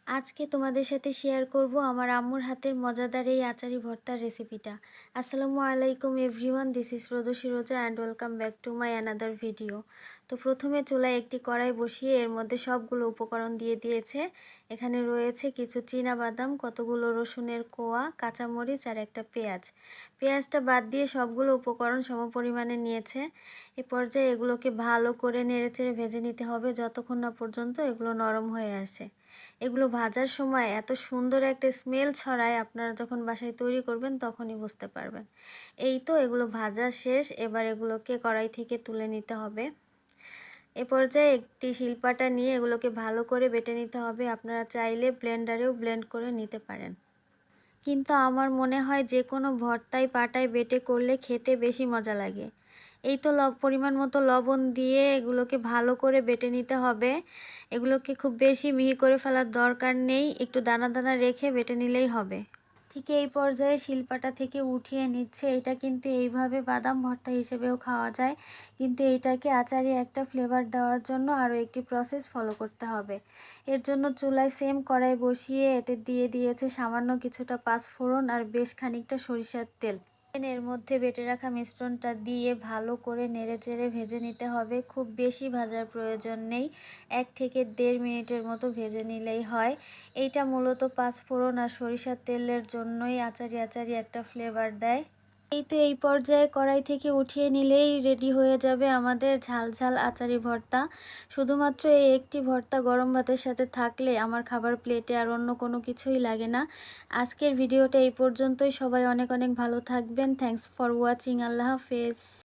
আজকে তোমাদের সাথে শেয়ার করব আমার আম্মুর হাতের মজাদার এই আচারি ভর্তার রেসিপিটা। আসসালামু আলাইকুম এভরিওয়ান, দিস ইজ রোদসী রোজা and welcome back to my another video. তো প্রথমে চুলায় একটি কড়াই বসিয়ে এর মধ্যে সবগুলো উপকরণ দিয়ে দিয়েছে। এখানে রয়েছে কিছু চীনা বাদাম, কতগুলো রসুনের কোয়া, কাঁচামরিচ আর একটা পেঁয়াজ। পেঁয়াজটা বাদ দিয়ে সবগুলো উপকরণ সমপরিমাণে নিয়েছে। এ পর্যায়ে এগুলোকে ভালো করে নেড়েচেড়ে ভেজে নিতে হবে যতক্ষণ না পর্যন্ত এগুলো নরম হয়ে আসে। এগুলো ভাজার সময় এত সুন্দর একটা স্মেল ছড়ায়, আপনারা যখন বাসায় তৈরি করবেন তখনই বুঝতে পারবেন। এই তো এগুলো ভাজা শেষ, এবার এগুলোকে কড়াই থেকে তুলে নিতে হবে। এ পর্যায়ে একটি শিলপাটা নিয়ে এগুলোকে ভালো করে বেটে নিতে হবে। আপনারা চাইলে ব্লেন্ডারেও ব্লেন্ড করে নিতে পারেন, কিন্তু আমার মনে হয় যে কোনো ভর্তায় পাটায় বেটে করলে খেতে বেশি মজা লাগে। এই তো পরিমাণ মতো লবণ দিয়ে এগুলোকে ভালো করে বেটে নিতে হবে। এগুলোকে খুব বেশি মিহি করে ফেলার দরকার নেই, একটু দানা দানা রেখে বেটে নিলেই হবে। ঠিক এই পর্যায়ে শিলপাটা থেকে উঠিয়ে নিচ্ছে। এটা কিন্তু এইভাবে বাদাম ভর্তা হিসেবেও খাওয়া যায়, কিন্তু এইটাকে আচারে একটা ফ্লেভার দেওয়ার জন্য আরও একটি প্রসেস ফলো করতে হবে। এর জন্য চুলায় সেম কড়াই বসিয়ে এতে দিয়ে দিয়েছে সামান্য কিছুটা পাঁচফোড়ন আর বেশ খানিকটা সরিষার তেল। এর মধ্যে বেটে রাখা মিশ্রণটা দিয়ে ভালো করে নেড়েচেড়ে ভেজে নিতে হবে। খুব বেশি ভাজার প্রয়োজন নেই, 1 থেকে 1.5 মিনিটের মতো ভেজে নিলেই হয়। এইটা মূলত পাঁচফোড়ন আর সরিষার তেলের জন্যই আচারি আচারি একটা ফ্লেভার দেয়। এই তো এই পর্যায়ে কড়াই থেকে উঠিয়ে নিলেই রেডি হয়ে যাবে আমাদের ঝাল ঝাল আচারি ভর্তা। শুধুমাত্র এই একটি ভর্তা গরম ভাতের সাথে থাকলে আমার খাবার প্লেটে আর অন্য কোনো কিছুই লাগে না। আজকের ভিডিওটা এই পর্যন্তই। সবাই অনেক অনেক ভালো থাকবেন। Thanks for watching. আল্লাহ হাফেজ।